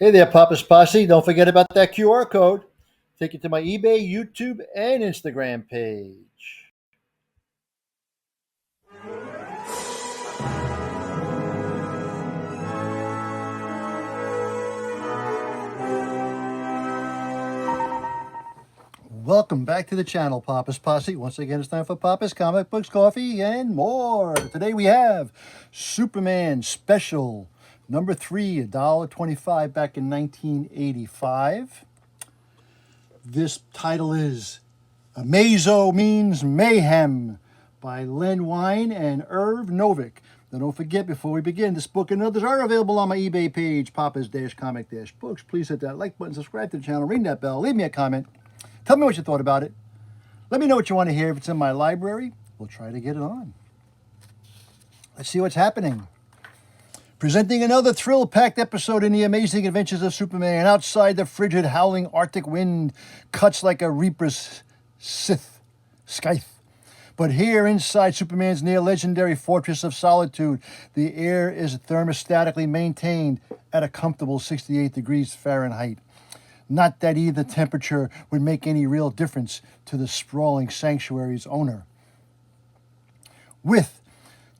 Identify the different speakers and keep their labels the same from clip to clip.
Speaker 1: Hey there, Papa's Posse. Don't forget about that QR code. Take you to my eBay, YouTube, and Instagram page. Welcome back to the channel, Papa's Posse. Once again, it's time for Papa's Comic Books, Coffee, and more. Today we have Superman Special, number 3, $1.25 back in 1985. This title is AMAZO Means Mayhem by Len Wein and Irv Novick. Now don't forget, before we begin, this book and others are available on my eBay page, Papa's-Comic-Books. Please hit that like button, subscribe to the channel, ring that bell, leave me a comment. Tell me what you thought about it. Let me know what you want to hear. If it's in my library, we'll try to get it on. Let's see what's happening. Presenting another thrill-packed episode in the amazing adventures of Superman. Outside, the frigid, howling Arctic wind cuts like a reaper's scythe. But here inside Superman's near-legendary fortress of solitude, the air is thermostatically maintained at a comfortable 68 degrees Fahrenheit. Not that either temperature would make any real difference to the sprawling sanctuary's owner. With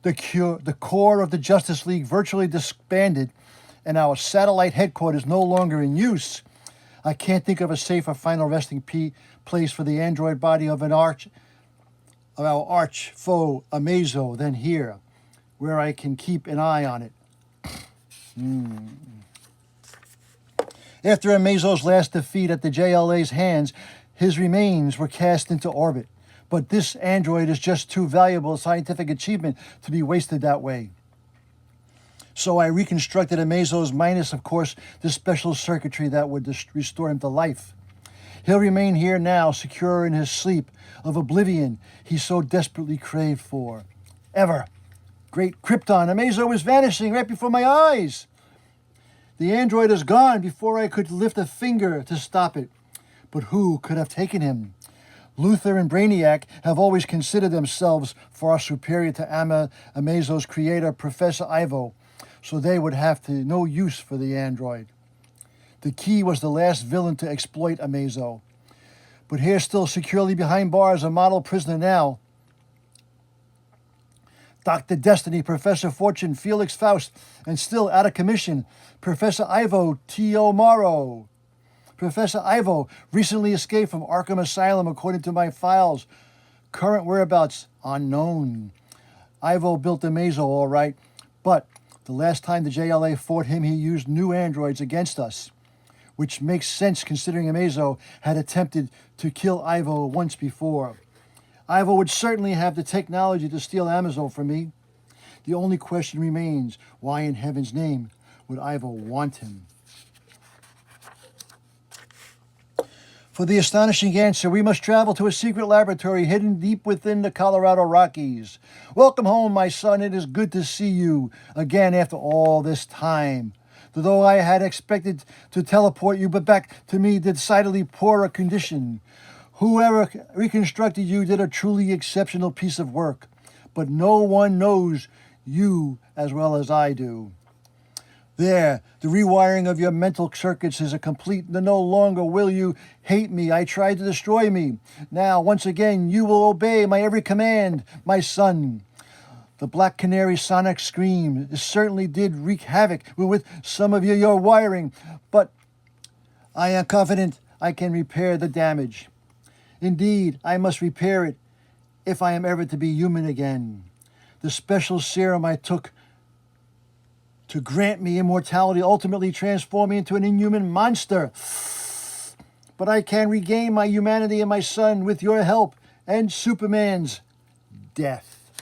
Speaker 1: the core of the Justice League virtually disbanded and our satellite headquarters no longer in use, I can't think of a safer final resting place for the android body of our arch foe AMAZO than here, where I can keep an eye on it. After AMAZO's last defeat at the JLA's hands, his remains were cast into orbit. But this android is just too valuable a scientific achievement to be wasted that way. So I reconstructed AMAZO's minus, of course, the special circuitry that would restore him to life. He'll remain here now, secure in his sleep of oblivion he so desperately craved for. Ever. Great Krypton, AMAZO is vanishing right before my eyes. The android is gone before I could lift a finger to stop it. But who could have taken him? Luthor and Brainiac have always considered themselves far superior to AMAZO's creator, Professor Ivo, so they would have no use for the android. The Key was the last villain to exploit AMAZO. But here, still securely behind bars, a model prisoner now, Dr. Destiny, Professor Fortune, Felix Faust, and still out of commission, Professor Ivo T.O. Morrow. Professor Ivo recently escaped from Arkham Asylum, according to my files. Current whereabouts unknown. Ivo built AMAZO, all right, but the last time the JLA fought him, he used new androids against us, which makes sense considering AMAZO had attempted to kill Ivo once before. Ivo would certainly have the technology to steal AMAZO from me. The only question remains, why in heaven's name would Ivo want him? For the astonishing answer, we must travel to a secret laboratory hidden deep within the Colorado Rockies. Welcome home, my son. It is good to see you again after all this time. Though I had expected to teleport you, but back to me decidedly poorer condition. Whoever reconstructed you did a truly exceptional piece of work, but no one knows you as well as I do. There, the rewiring of your mental circuits is a complete. No longer will you hate me. I tried to destroy me. Now, once again, you will obey my every command, my son. The Black Canary sonic scream certainly did wreak havoc with some of your wiring, but I am confident I can repair the damage. Indeed, I must repair it if I am ever to be human again. The special serum I took to grant me immortality ultimately transformed me into an inhuman monster. But I can regain my humanity and my son with your help and Superman's death.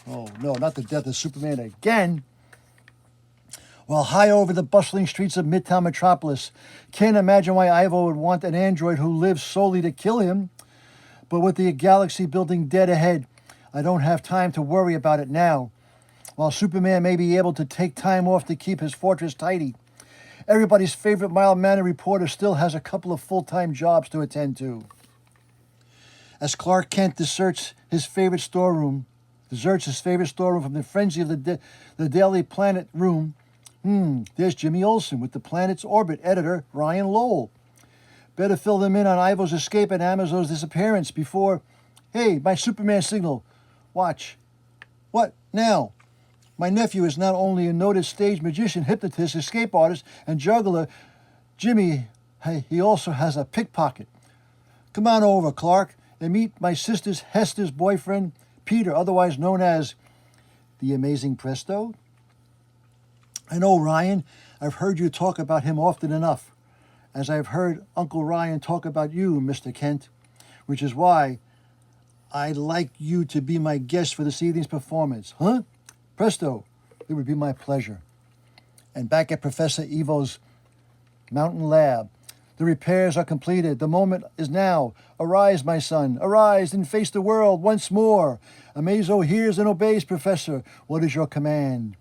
Speaker 1: Oh no, not the death of Superman again. While high over the bustling streets of Midtown Metropolis, can't imagine why Ivo would want an android who lives solely to kill him. But with the galaxy building dead ahead, I don't have time to worry about it now. While Superman may be able to take time off to keep his fortress tidy, everybody's favorite mild-mannered reporter still has a couple of full-time jobs to attend to. As Clark Kent deserts his favorite storeroom from the frenzy of the Daily Planet room, There's Jimmy Olsen with the Planet's Orbit editor, Ryan Lowell. Better fill them in on Ivo's escape and AMAZO's disappearance before... Hey, my Superman signal. Watch. What now? My nephew is not only a noted stage magician, hypnotist, escape artist, and juggler. Jimmy, hey, he also has a pickpocket. Come on over, Clark, and meet my sister's Hester's boyfriend, Peter, otherwise known as the Amazing Presto. I know, Ryan. I've heard you talk about him often enough, as I've heard Uncle Ryan talk about you, Mr. Kent, which is why I'd like you to be my guest for this evening's performance. Huh? Presto, it would be my pleasure. And back at Professor Evo's mountain lab, the repairs are completed. The moment is now. Arise, my son. Arise and face the world once more. AMAZO hears and obeys, Professor. What is your command?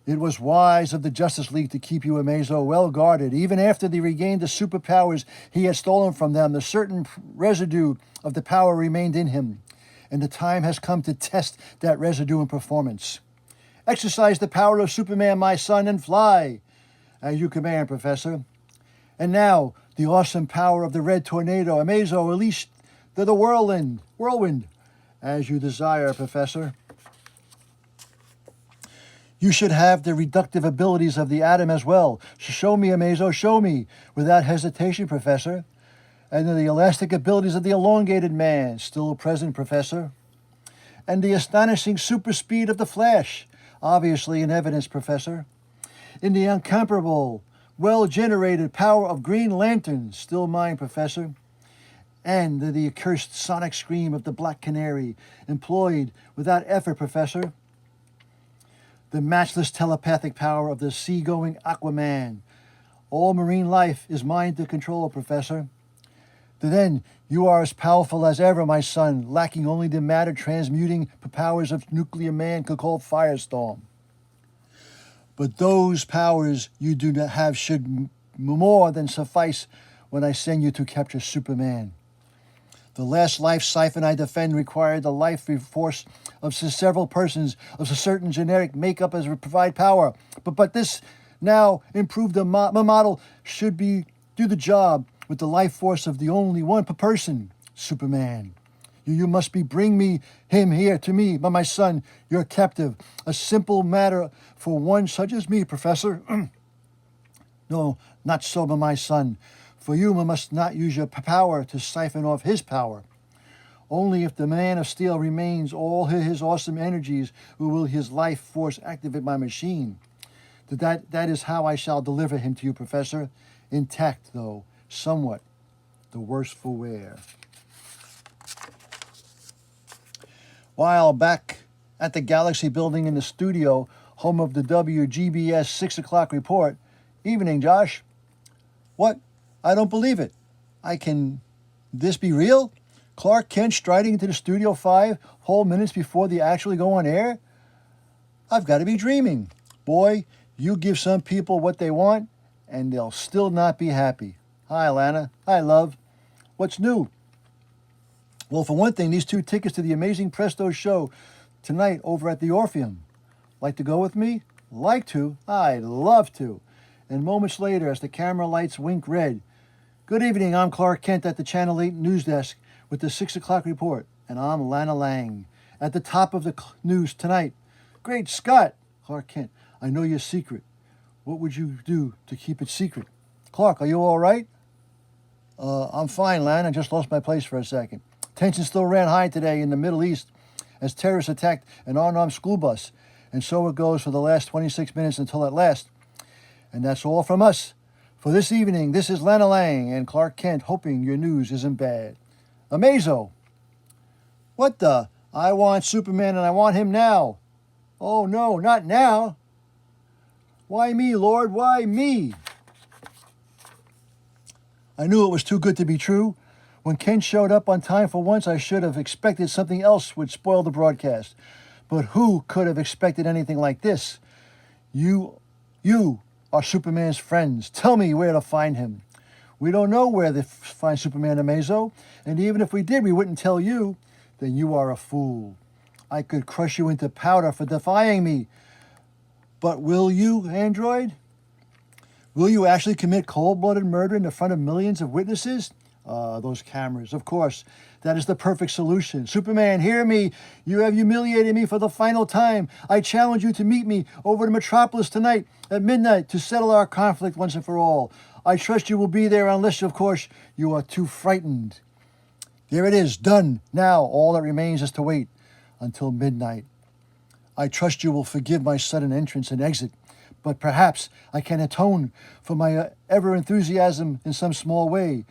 Speaker 1: It was wise of the Justice League to keep you, AMAZO, well guarded. Even after they regained the superpowers he had stolen from them, the certain residue of the power remained in him. And the time has come to test that residue in performance. Exercise the power of Superman, my son, and fly. As you command, Professor. And now, the awesome power of the Red Tornado. AMAZO, release the whirlwind. As you desire, Professor. You should have the reductive abilities of the atom as well. Show me, AMAZO, show me. Without hesitation, Professor. And the elastic abilities of the elongated man. Still present, Professor. And the astonishing super speed of the Flash. Obviously in evidence, Professor. In the incomparable, well-generated power of Green Lantern. Still mine, Professor. And the accursed sonic scream of the Black Canary. Employed without effort, Professor. The matchless telepathic power of the seagoing Aquaman. All marine life is mine to control, Professor. Then you are as powerful as ever, my son, lacking only the matter-transmuting powers of nuclear man could call Firestorm. But those powers you do not have should more than suffice when I send you to capture Superman. The last life siphon I defend required the life force of several persons of a certain generic makeup as provide power. But this now improved model should do the job with the life force of the only one per person, Superman. You must bring him here to me, my son, your captive. A simple matter for one such as me, Professor. No, not so, my son. For you must not use your power to siphon off his power. Only if the Man of Steel remains all his awesome energies will his life force activate my machine. That is how I shall deliver him to you, Professor. Intact, though, somewhat. The worse for wear. While back at the Galaxy building in the studio, home of the WGBS 6 o'clock report. Evening, Josh. What? I don't believe it. This be real? Clark Kent striding into the studio 5 whole minutes before they actually go on air? I've got to be dreaming. Boy, you give some people what they want, and they'll still not be happy. Hi, Lana. Hi, love. What's new? Well, for one thing, these 2 tickets to the Amazing Presto show tonight over at the Orpheum. Like to go with me? Like to? I'd love to. And moments later, as the camera lights wink red, good evening, I'm Clark Kent at the Channel 8 news desk with the 6 o'clock report, and I'm Lana Lang. At the top of the news tonight, Great Scott, Clark Kent, I know your secret. What would you do to keep it secret? Clark, are you all right? I'm fine, Lana. I just lost my place for a second. Tension still ran high today in the Middle East as terrorists attacked an unarmed school bus, and so it goes for the last 26 minutes until at last. And that's all from us. For this evening, this is Lana Lang and Clark Kent, hoping your news isn't bad. AMAZO. What the? I want Superman and I want him now. Oh no, not now. Why me, Lord? Why me? I knew it was too good to be true. When Kent showed up on time for once, I should have expected something else would spoil the broadcast. But who could have expected anything like this? You are Superman's friends. Tell me where to find him. We don't know where to find Superman, AMAZO, and even if we did, we wouldn't tell you. Then you are a fool. I could crush you into powder for defying me. But will you, android? Will you actually commit cold-blooded murder in the front of millions of witnesses? Those cameras, of course. That is the perfect solution. Superman, hear me. You have humiliated me for the final time. I challenge you to meet me over to Metropolis tonight at midnight to settle our conflict once and for all. I trust you will be there unless, of course, you are too frightened. There it is, done. Now all that remains is to wait until midnight. I trust you will forgive my sudden entrance and exit, but perhaps I can atone for my ever-enthusiasm in some small way.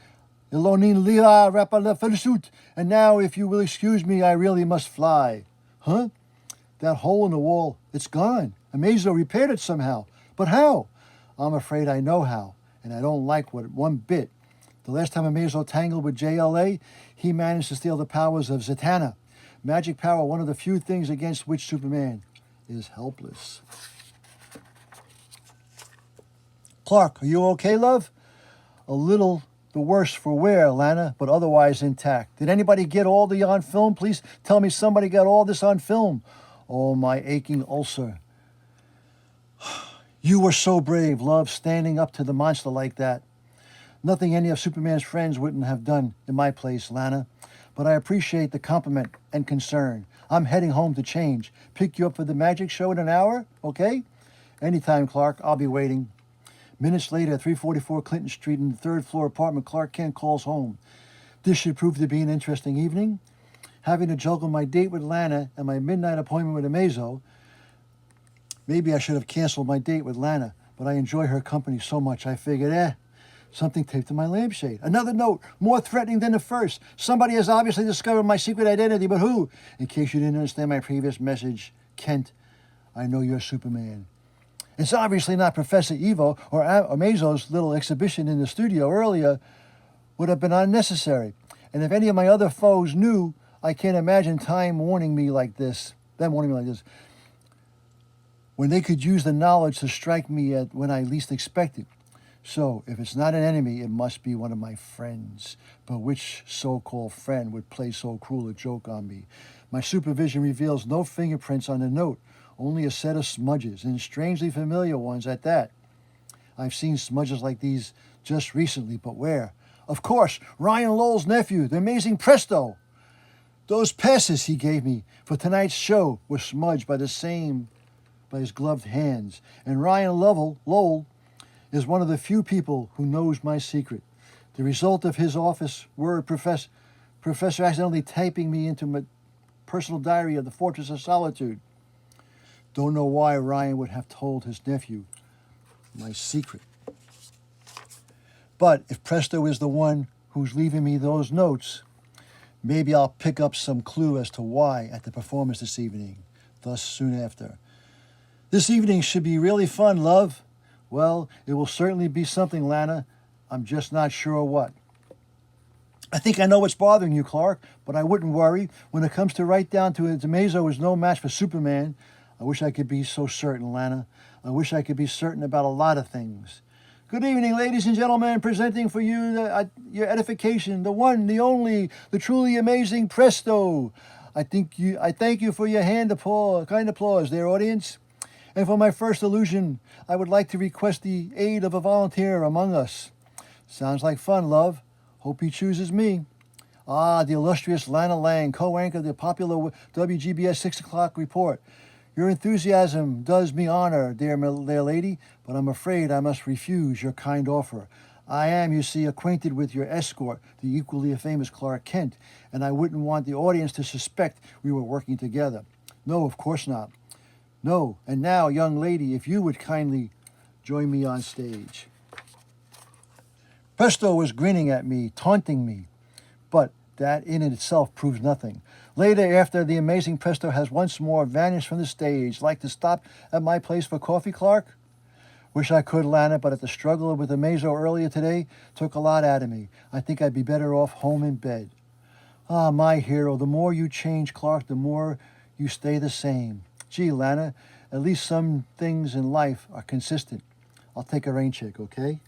Speaker 1: Elonin lila rapalafelsut. And now, if you will excuse me, I really must fly. Huh? That hole in the wall, it's gone. AMAZO repaired it somehow. But how? I'm afraid I know how, and I don't like it one bit. The last time AMAZO tangled with JLA, he managed to steal the powers of Zatanna. Magic power, one of the few things against which Superman is helpless. Clark, are you okay, love? A little the worse for wear, Lana, but otherwise intact. Did anybody get all the on film? Please tell me somebody got all this on film. Oh, my aching ulcer. You were so brave, love, standing up to the monster like that. Nothing any of Superman's friends wouldn't have done in my place, Lana. But I appreciate the compliment and concern. I'm heading home to change. Pick you up for the magic show in an hour, okay? Anytime, Clark. I'll be waiting. Minutes later, 344 Clinton Street in the third-floor apartment, Clark Kent calls home. This should prove to be an interesting evening. Having to juggle my date with Lana and my midnight appointment with AMAZO, maybe I should have canceled my date with Lana, but I enjoy her company so much I figured, something taped to my lampshade. Another note, more threatening than the first. Somebody has obviously discovered my secret identity, but who? In case you didn't understand my previous message, Kent, I know you're Superman. It's obviously not Professor Evo or AMAZO's little exhibition in the studio earlier would have been unnecessary. And if any of my other foes knew, I can't imagine them warning me like this, when they could use the knowledge to strike me at when I least expect it. So, if it's not an enemy, it must be one of my friends. But which so-called friend would play so cruel a joke on me? My supervision reveals no fingerprints on the note, only a set of smudges, and strangely familiar ones at that. I've seen smudges like these just recently, but where? Of course, Ryan Lowell's nephew, the amazing Presto. Those passes he gave me for tonight's show were smudged by his gloved hands. And Ryan Lowell is one of the few people who knows my secret. The result of his office word professor accidentally typing me into my personal diary of the Fortress of Solitude. Don't know why Ryan would have told his nephew my secret. But if Presto is the one who's leaving me those notes, maybe I'll pick up some clue as to why at the performance this evening, thus soon after. This evening should be really fun, love. Well, it will certainly be something, Lana. I'm just not sure what. I think I know what's bothering you, Clark, but I wouldn't worry. When it comes to right down to it, AMAZO is no match for Superman. I wish I could be so certain, Lana. I wish I could be certain about a lot of things. Good evening, ladies and gentlemen, presenting for you your edification, the one, the only, the truly amazing Presto. I thank you for your kind applause there, audience. And for my first illusion, I would like to request the aid of a volunteer among us. Sounds like fun, love. Hope he chooses me. The illustrious Lana Lang, co-anchor of the popular WGBS 6 o'clock report. Your enthusiasm does me honor, dear lady, but I'm afraid I must refuse your kind offer. I am, you see, acquainted with your escort, the equally famous Clark Kent, and I wouldn't want the audience to suspect we were working together. No, of course not. No, and now, young lady, if you would kindly join me on stage. Presto was grinning at me, taunting me, but that in itself proves nothing. Later, after the amazing Presto has once more vanished from the stage, like to stop at my place for coffee, Clark? Wish I could, Lana, but at the struggle with AMAZO earlier today took a lot out of me. I think I'd be better off home in bed. My hero, the more you change, Clark, the more you stay the same. Gee, Lana, at least some things in life are consistent. I'll take a rain check, okay?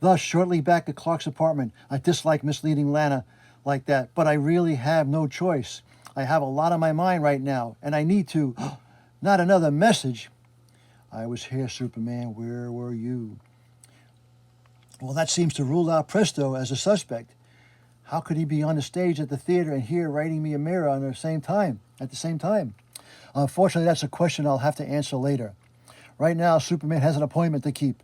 Speaker 1: Thus, shortly back at Clark's apartment, I dislike misleading Lana like that, but I really have no choice. I have a lot on my mind right now, and I need to... Not another message. I was here, Superman. Where were you? Well, that seems to rule out Presto as a suspect. How could he be on the stage at the theater and here writing me a mirror at the same time? Unfortunately, that's a question I'll have to answer later. Right now, Superman has an appointment to keep,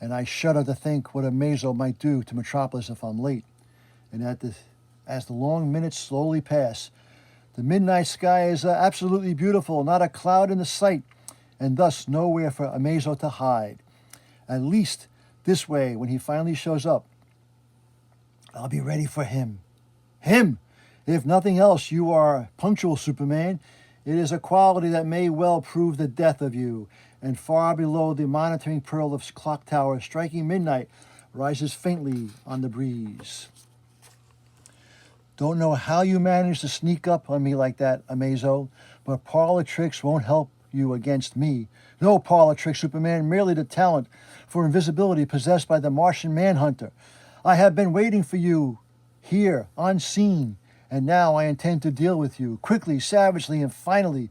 Speaker 1: and I shudder to think what AMAZO might do to Metropolis if I'm late. And as the long minutes slowly pass, the midnight sky is absolutely beautiful, not a cloud in the sight, and thus nowhere for AMAZO to hide. At least this way, when he finally shows up, I'll be ready for him. Him! If nothing else, you are punctual, Superman. It is a quality that may well prove the death of you. And far below the monitoring pearl of clock tower, striking midnight, rises faintly on the breeze. Don't know how you managed to sneak up on me like that, AMAZO, but parlor tricks won't help you against me. No parlor trick, Superman, merely the talent for invisibility possessed by the Martian Manhunter. I have been waiting for you here, unseen, and now I intend to deal with you, quickly, savagely, and finally.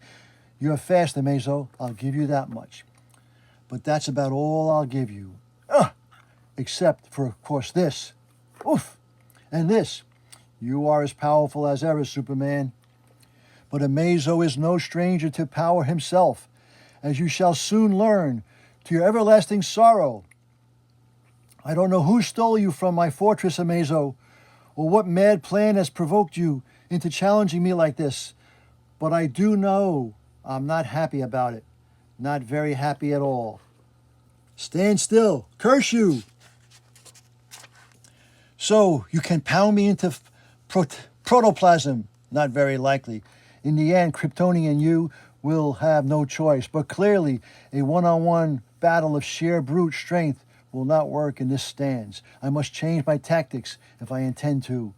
Speaker 1: You're fast, AMAZO, I'll give you that much. But that's about all I'll give you. Except for, of course, this. Oof! And this. You are as powerful as ever, Superman. But AMAZO is no stranger to power himself, as you shall soon learn, to your everlasting sorrow. I don't know who stole you from my fortress, AMAZO, or what mad plan has provoked you into challenging me like this, but I do know I'm not happy about it. Not very happy at all. Stand still. Curse you! So, you can pound me into protoplasm. Not very likely. In the end, Kryptonian and you will have no choice, but clearly a one-on-one battle of sheer brute strength will not work in this stance. I must change my tactics if I intend to.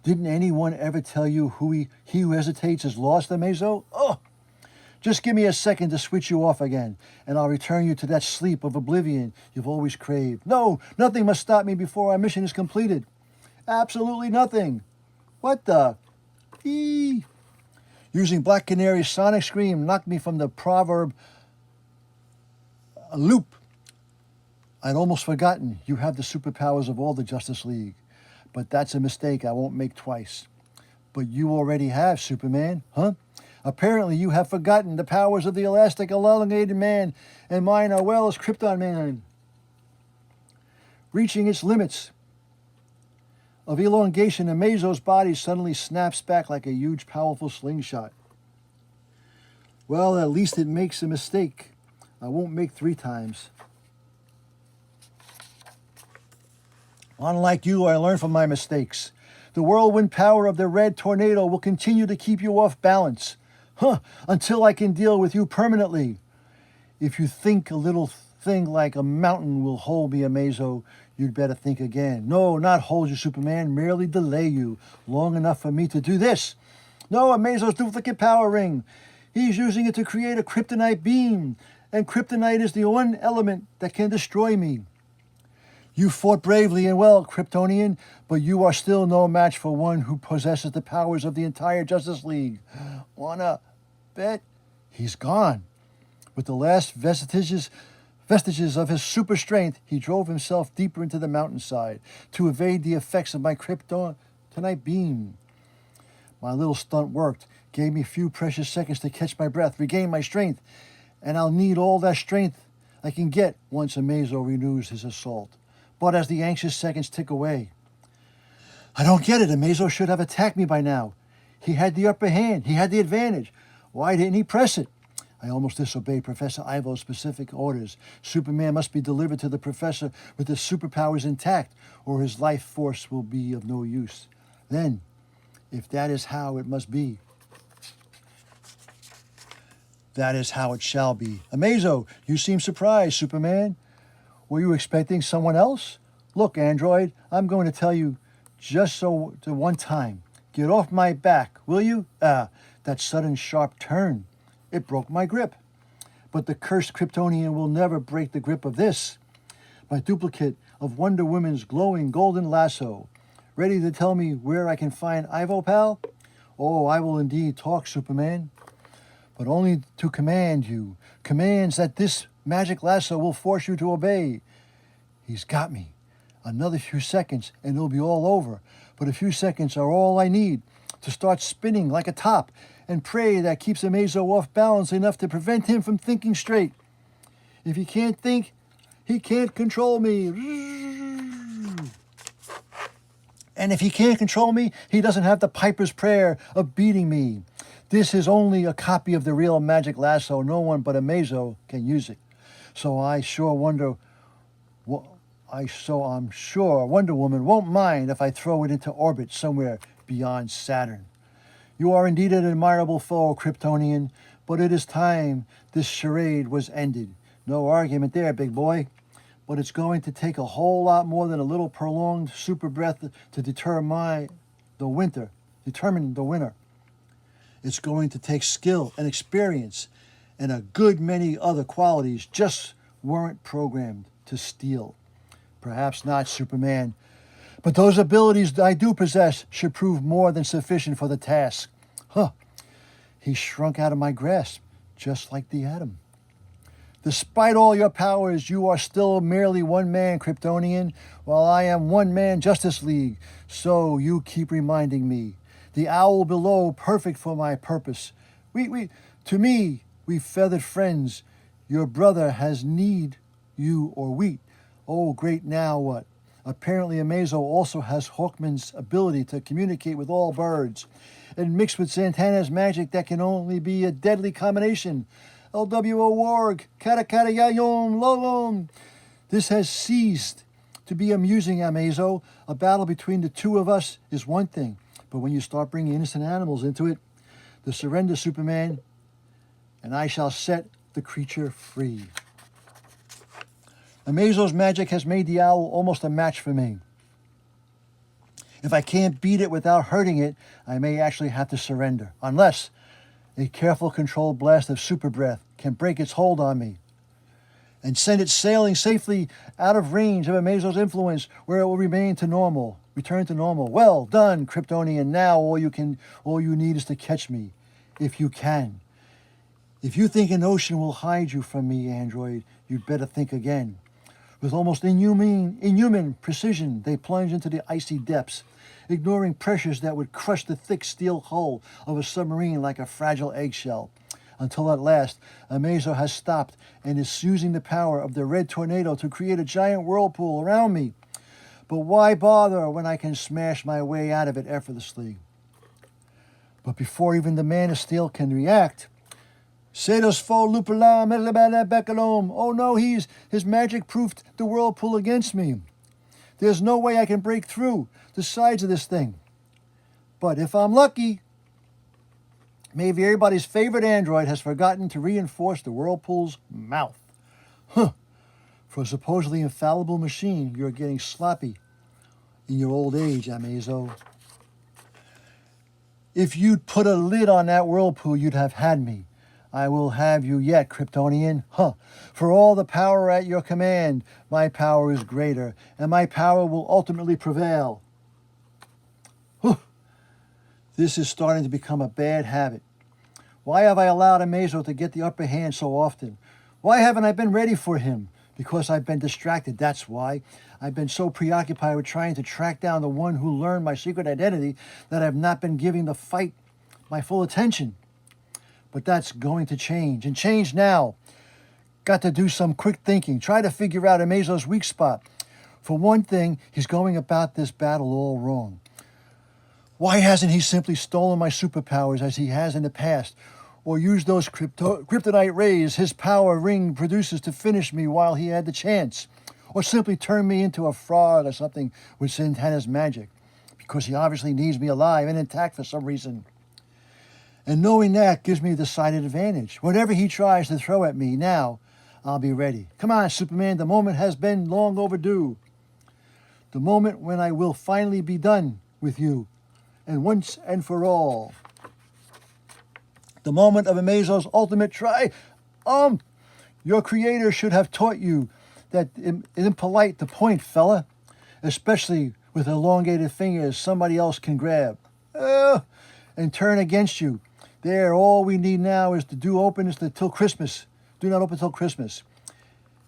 Speaker 1: Didn't anyone ever tell you he who hesitates is lost, AMAZO? Just give me a second to switch you off again, and I'll return you to that sleep of oblivion you've always craved. No, nothing must stop me before our mission is completed. Absolutely nothing. What the? Using Black Canary's sonic scream knocked me from the proverb loop. I'd almost forgotten you have the superpowers of all the Justice League. But that's a mistake I won't make twice. But you already have, Superman, huh? Apparently you have forgotten the powers of the elastic elongated man, and mine are well as Krypton Man. Reaching its limits of elongation, AMAZO's body suddenly snaps back like a huge, powerful slingshot. Well, at least it makes a mistake I won't make 3 times. Unlike you, I learn from my mistakes. The whirlwind power of the red tornado will continue to keep you off balance. Until I can deal with you permanently. If you think a little thing like a mountain will hold me, AMAZO, you'd better think again. No, not hold you, Superman, merely delay you long enough for me to do this. No, AMAZO's duplicate power ring. He's using it to create a kryptonite beam, and kryptonite is the one element that can destroy me. You fought bravely and well, Kryptonian, but you are still no match for one who possesses the powers of the entire Justice League. Wanna bet? He's gone. With the last vestiges of his super strength, he drove himself deeper into the mountainside to evade the effects of my kryptonite beam. My little stunt worked, gave me a few precious seconds to catch my breath, regain my strength, and I'll need all that strength I can get once AMAZO renews his assault. But as the anxious seconds tick away, I don't get it. AMAZO should have attacked me by now. He had the upper hand. He had the advantage. Why didn't he press it? I almost disobeyed Professor Ivo's specific orders. Superman must be delivered to the professor with his superpowers intact, or his life force will be of no use. Then, if that is how it must be, that is how it shall be. AMAZO, you seem surprised, Superman. Were you expecting someone else? Look, Android, I'm going to tell you just so the one time. Get off my back, will you? That sudden sharp turn. It broke my grip. But the cursed Kryptonian will never break the grip of this. My duplicate of Wonder Woman's glowing golden lasso. Ready to tell me where I can find Ivo, pal? Oh, I will indeed talk, Superman. But only to command you. Commands that this magic lasso will force you to obey. He's got me. Another few seconds and it'll be all over. But a few seconds are all I need to start spinning like a top and pray that keeps AMAZO off balance enough to prevent him from thinking straight. If he can't think, he can't control me. And if he can't control me, he doesn't have the piper's prayer of beating me. This is only a copy of the real magic lasso. No one but AMAZO can use it. So I'm sure Wonder Woman won't mind if I throw it into orbit somewhere beyond Saturn. You are indeed an admirable foe, Kryptonian, but it is time this charade was ended. No argument there, big boy. But it's going to take a whole lot more than a little prolonged super breath to determine the winner. It's going to take skill and experience and a good many other qualities just weren't programmed to steal. Perhaps not, Superman, but those abilities I do possess should prove more than sufficient for the task. He shrunk out of my grasp, just like the atom. Despite all your powers, you are still merely one man, Kryptonian, while I am one man, Justice League. So you keep reminding me. The owl below, perfect for my purpose. To me, we feathered friends. Your brother has need you or wheat. Oh, great, now what? Apparently AMAZO also has Hawkman's ability to communicate with all birds. And mixed with Santana's magic, that can only be a deadly combination. LWO Warg, Kata Kata Yayom, Lolom. This has ceased to be amusing, AMAZO. A battle between the two of us is one thing, but when you start bringing innocent animals into it, the surrender, Superman, and I shall set the creature free. AMAZO's magic has made the owl almost a match for me. If I can't beat it without hurting it, I may actually have to surrender, unless a careful controlled blast of super breath can break its hold on me and send it sailing safely out of range of AMAZO's influence, where it will return to normal. Well done, Kryptonian. Now all you need is to catch me, if you can. If you think an ocean will hide you from me, android, you'd better think again. With almost inhuman precision, they plunge into the icy depths, ignoring pressures that would crush the thick steel hull of a submarine like a fragile eggshell. Until at last, AMAZO has stopped and is using the power of the red tornado to create a giant whirlpool around me. But why bother when I can smash my way out of it effortlessly? But before even the Man of Steel can react, Sedos fo lupula melabala bekalom. Oh no, his magic proofed the whirlpool against me. There's no way I can break through the sides of this thing. But if I'm lucky, maybe everybody's favorite android has forgotten to reinforce the whirlpool's mouth. For a supposedly infallible machine, you're getting sloppy in your old age, AMAZO. If you'd put a lid on that whirlpool, you'd have had me. I will have you yet, Kryptonian. For all the power at your command, my power is greater, and my power will ultimately prevail. This is starting to become a bad habit. Why have I allowed AMAZO to get the upper hand so often? Why haven't I been ready for him? Because I've been distracted, that's why. I've been so preoccupied with trying to track down the one who learned my secret identity that I've not been giving the fight my full attention. But that's going to change, and change now. Got to do some quick thinking. Try to figure out AMAZO's weak spot. For one thing, he's going about this battle all wrong. Why hasn't he simply stolen my superpowers as he has in the past, or used those kryptonite rays his power ring produces to finish me while he had the chance, or simply turn me into a frog or something with Santana's magic, because he obviously needs me alive and intact for some reason. And knowing that gives me a decided advantage. Whatever he tries to throw at me now, I'll be ready. Come on, Superman, the moment has been long overdue. The moment when I will finally be done with you, and once and for all. The moment of AMAZO's ultimate try. Your creator should have taught you that it impolite to point, fella, especially with elongated fingers somebody else can grab and turn against you. There, all we need now is to do not open till Christmas.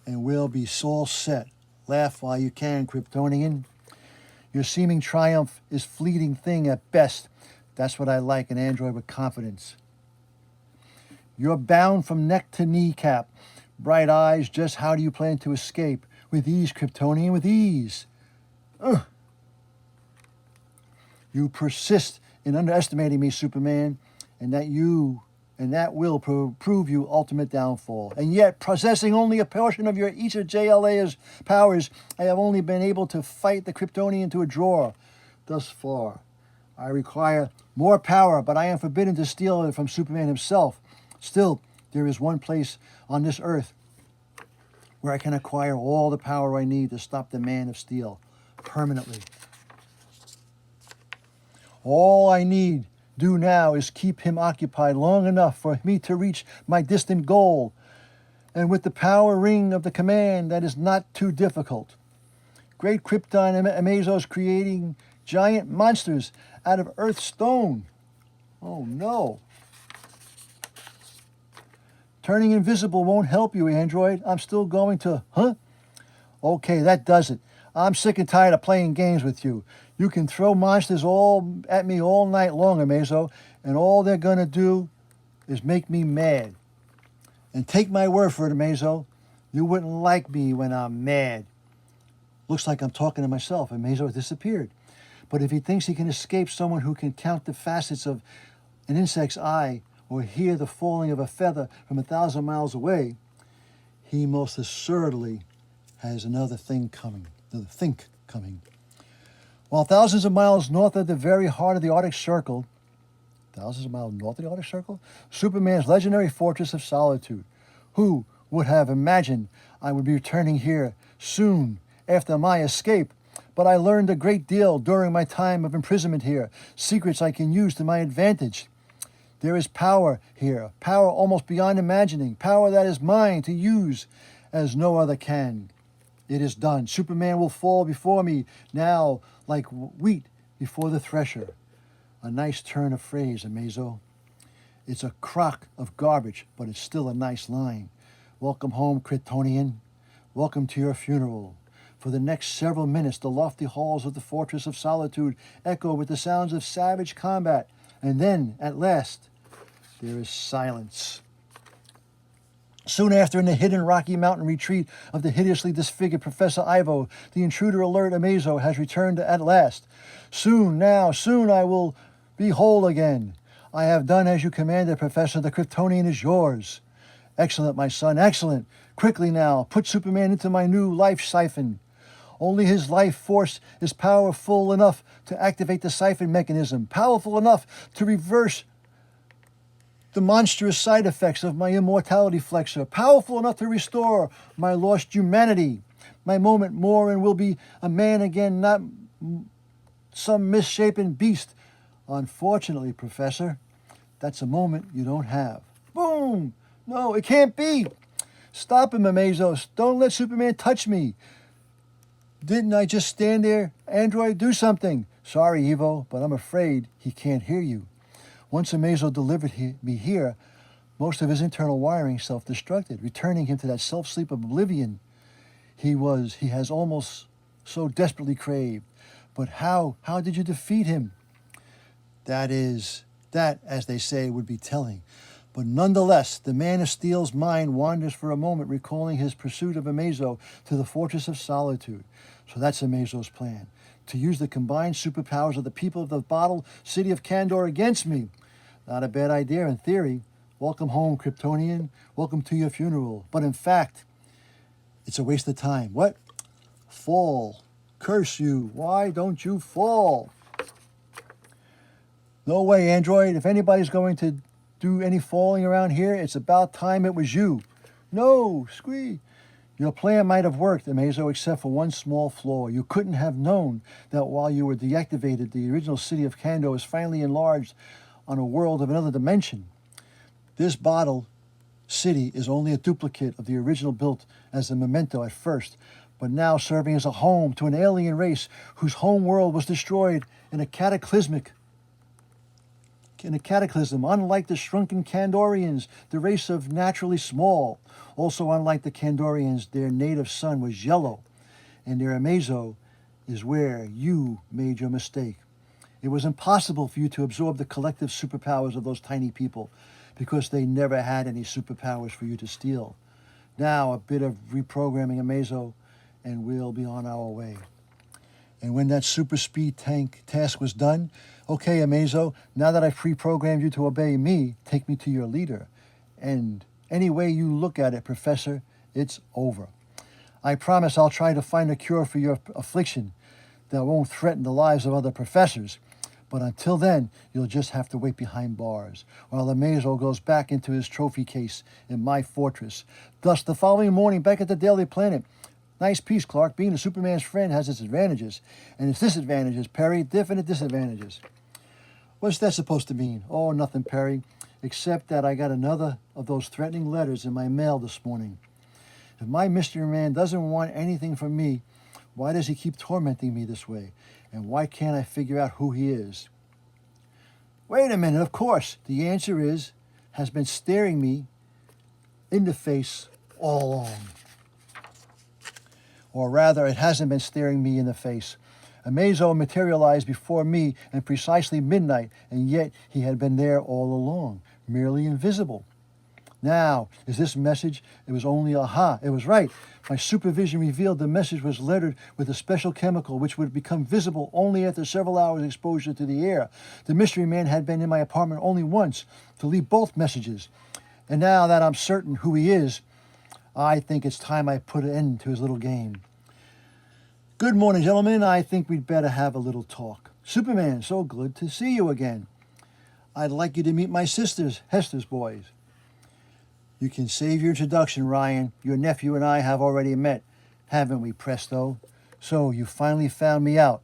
Speaker 1: and we'll be all set. Laugh while you can, Kryptonian. Your seeming triumph is fleeting thing at best. That's what I like, an android with confidence. You're bound from neck to kneecap. Bright eyes, just how do you plan to escape? With ease, Kryptonian, with ease. Ugh. You persist in underestimating me, Superman, and that will prove you ultimate downfall. And yet, possessing only a portion of your each of JLA's powers, I have only been able to fight the Kryptonian to a draw thus far. I require more power, but I am forbidden to steal it from Superman himself. Still, there is one place on this earth where I can acquire all the power I need to stop the Man of Steel permanently. All I need do now is keep him occupied long enough for me to reach my distant goal. And with the power ring of the command, that is not too difficult. Great Krypton AMAZO is creating giant monsters out of Earth stone. Oh no. Turning invisible won't help you, android. I'm still going to, Okay, that does it. I'm sick and tired of playing games with you. You can throw monsters all at me all night long, AMAZO, and all they're going to do is make me mad. And take my word for it, AMAZO, you wouldn't like me when I'm mad. Looks like I'm talking to myself. AMAZO has disappeared. But if he thinks he can escape someone who can count the facets of an insect's eye or hear the falling of a feather from 1,000 miles away, he most assuredly has another think coming. While thousands of miles north of the very heart of the Arctic Circle, Superman's legendary fortress of solitude. Who would have imagined I would be returning here soon after my escape? But I learned a great deal during my time of imprisonment here, secrets I can use to my advantage. There is power here, power almost beyond imagining, power that is mine to use as no other can. It is done. Superman will fall before me now like wheat before the thresher. A nice turn of phrase, AMAZO. It's a crock of garbage, but it's still a nice line. Welcome home, Kryptonian. Welcome to your funeral. For the next several minutes, the lofty halls of the Fortress of Solitude echo with the sounds of savage combat. And then, at last, there is silence. Soon after, in the hidden Rocky Mountain retreat of the hideously disfigured Professor Ivo, the intruder alert AMAZO has returned at last. Soon I will be whole again. I have done as you commanded, Professor. The Kryptonian is yours. Excellent, my son, excellent. Quickly now, put Superman into my new life siphon. Only his life force is powerful enough to activate the siphon mechanism, powerful enough to reverse the monstrous side effects of my immortality flexor, powerful enough to restore my lost humanity. My moment more and will be a man again, not some misshapen beast. Unfortunately, Professor, that's a moment you don't have. Boom! No, it can't be. Stop him, AMAZO. Don't let Superman touch me. Didn't I just stand there? Android, do something. Sorry, Evo, but I'm afraid he can't hear you. Once AMAZO delivered me here, most of his internal wiring self-destructed, returning him to that self-sleep of oblivion he has almost so desperately craved. But how did you defeat him? That, as they say, would be telling. But nonetheless, the Man of Steel's mind wanders for a moment, recalling his pursuit of AMAZO to the Fortress of Solitude. So that's AMAZO's plan, to use the combined superpowers of the people of the bottle city of Kandor against me. Not a bad idea in theory. Welcome home, Kryptonian. Welcome to your funeral. But in fact, it's a waste of time. What? Fall. Curse you. Why don't you fall? No way, Android. If anybody's going to do any falling around here, it's about time it was you. No, squee. Your plan might have worked, AMAZO, except for one small flaw. You couldn't have known that while you were deactivated, the original city of Kandor was finally enlarged on a world of another dimension. This bottle city is only a duplicate of the original, built as a memento at first, but now serving as a home to an alien race whose home world was destroyed in a cataclysmic in a cataclysm, unlike the shrunken Kandorians, the race of naturally small. Also, unlike the Kandorians, their native sun was yellow, and their AMAZO is where you made your mistake. It was impossible for you to absorb the collective superpowers of those tiny people because they never had any superpowers for you to steal. Now, a bit of reprogramming AMAZO, and we'll be on our way. And when that super speed tank task was done, okay, AMAZO, now that I've pre-programmed you to obey me, take me to your leader. And any way you look at it, Professor, it's over. I promise I'll try to find a cure for your affliction that won't threaten the lives of other professors. But until then, you'll just have to wait behind bars, while AMAZO goes back into his trophy case in my fortress. Thus, the following morning, back at the Daily Planet. Nice piece, Clark. Being a Superman's friend has its advantages, and its disadvantages, Perry. Definite disadvantages. What's that supposed to mean? Oh, nothing, Perry, except that I got another of those threatening letters in my mail this morning. If my mystery man doesn't want anything from me, why does he keep tormenting me this way? And why can't I figure out who he is? Wait a minute, of course. The answer is, has been staring me in the face all along. Or rather, it hasn't been staring me in the face. AMAZO materialized before me at precisely midnight, and yet he had been there all along, merely invisible. Now, is this message? It was only aha. It was right. My supervision revealed the message was lettered with a special chemical which would become visible only after several hours exposure to the air. The mystery man had been in my apartment only once to leave both messages. And now that I'm certain who he is, I think it's time I put an end to his little game. Good morning, gentlemen. I think we'd better have a little talk. Superman, so good to see you again. I'd like you to meet my sisters, Hester's boys. You can save your introduction, Ryan. Your nephew and I have already met, haven't we, Presto? So you finally found me out.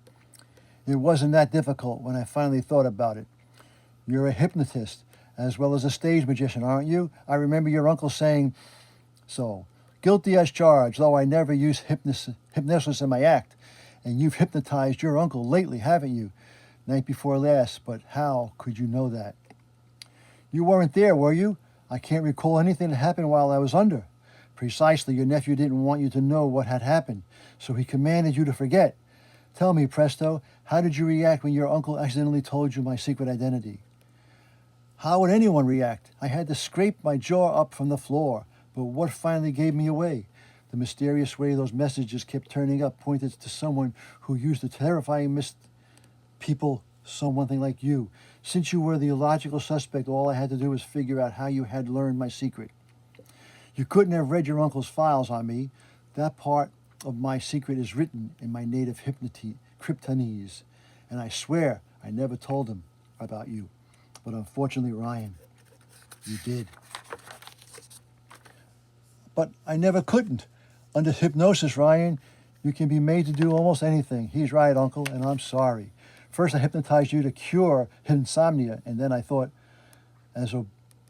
Speaker 1: It wasn't that difficult when I finally thought about it. You're a hypnotist as well as a stage magician, aren't you? I remember your uncle saying so. Guilty as charged, though I never use hypnosis in my act. And you've hypnotized your uncle lately, haven't you? Night before last, but how could you know that? You weren't there, were you? I can't recall anything that happened while I was under. Precisely, your nephew didn't want you to know what had happened, so he commanded you to forget. Tell me, Presto, how did you react when your uncle accidentally told you my secret identity? How would anyone react? I had to scrape my jaw up from the floor, but what finally gave me away? The mysterious way those messages kept turning up pointed to someone who used the terrifying people, someone like you. Since you were the illogical suspect, all I had to do was figure out how you had learned my secret. You couldn't have read your uncle's files on me. That part of my secret is written in my native Kryptonese, and I swear I never told him about you. But unfortunately, Ryan, you did. But I never couldn't. Under hypnosis, Ryan, you can be made to do almost anything. He's right, Uncle, and I'm sorry. First, I hypnotized you to cure insomnia, and then I thought, as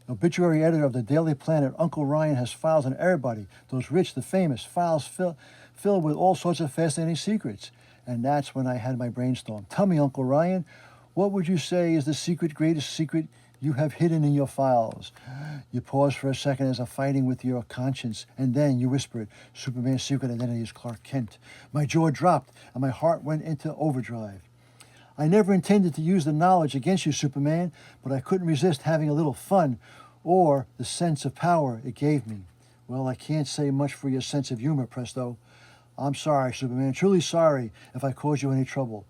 Speaker 1: obituary editor of the Daily Planet, Uncle Ryan has files on everybody, those rich, the famous, files filled with all sorts of fascinating secrets. And that's when I had my brainstorm. Tell me, Uncle Ryan, what would you say is the greatest secret you have hidden in your files? You paused for a second as if fighting with your conscience, and then you whispered, Superman's secret identity is Clark Kent. My jaw dropped, and my heart went into overdrive. I never intended to use the knowledge against you, Superman, but I couldn't resist having a little fun, or the sense of power it gave me. Well, I can't say much for your sense of humor, Presto. I'm sorry, Superman, truly sorry if I caused you any trouble.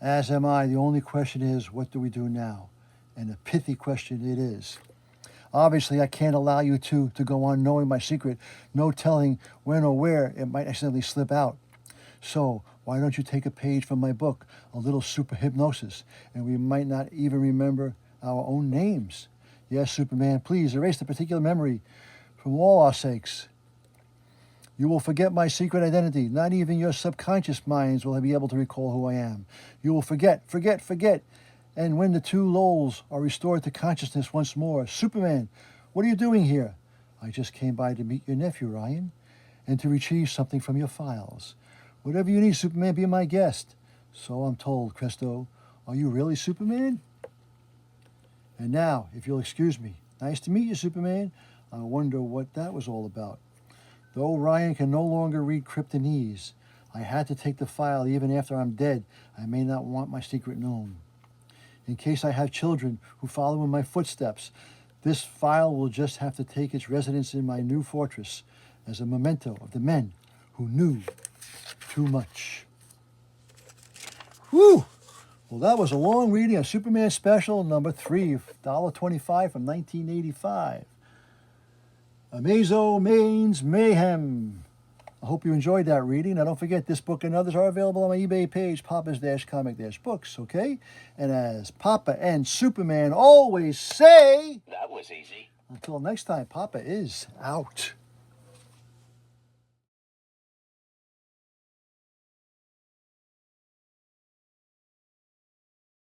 Speaker 1: As am I. The only question is, what do we do now? And a pithy question it is. Obviously, I can't allow you to go on knowing my secret, no telling when or where it might accidentally slip out. So, why don't you take a page from my book, A Little Super Hypnosis, and we might not even remember our own names. Yes, Superman, please erase the particular memory from all our sakes. You will forget my secret identity. Not even your subconscious minds will be able to recall who I am. You will forget. And when the two Lols are restored to consciousness once more, Superman, what are you doing here? I just came by to meet your nephew, Ryan, and to retrieve something from your files. Whatever you need, Superman, be my guest. So I'm told, Presto. Are you really Superman? And now, if you'll excuse me, nice to meet you, Superman. I wonder what that was all about. Though Ryan can no longer read Kryptonese, I had to take the file even after I'm dead. I may not want my secret known. In case I have children who follow in my footsteps, this file will just have to take its residence in my new fortress as a memento of the men who knew too much. Whew! Well, that was a long reading of Superman Special number 3, $1.25 from 1985. AMAZO means mayhem. I hope you enjoyed that reading. Now, don't forget, this book and others are available on my eBay page, Papa's-Comic-Books, okay? And as Papa and Superman always say...
Speaker 2: That was easy.
Speaker 1: Until next time, Papa is out.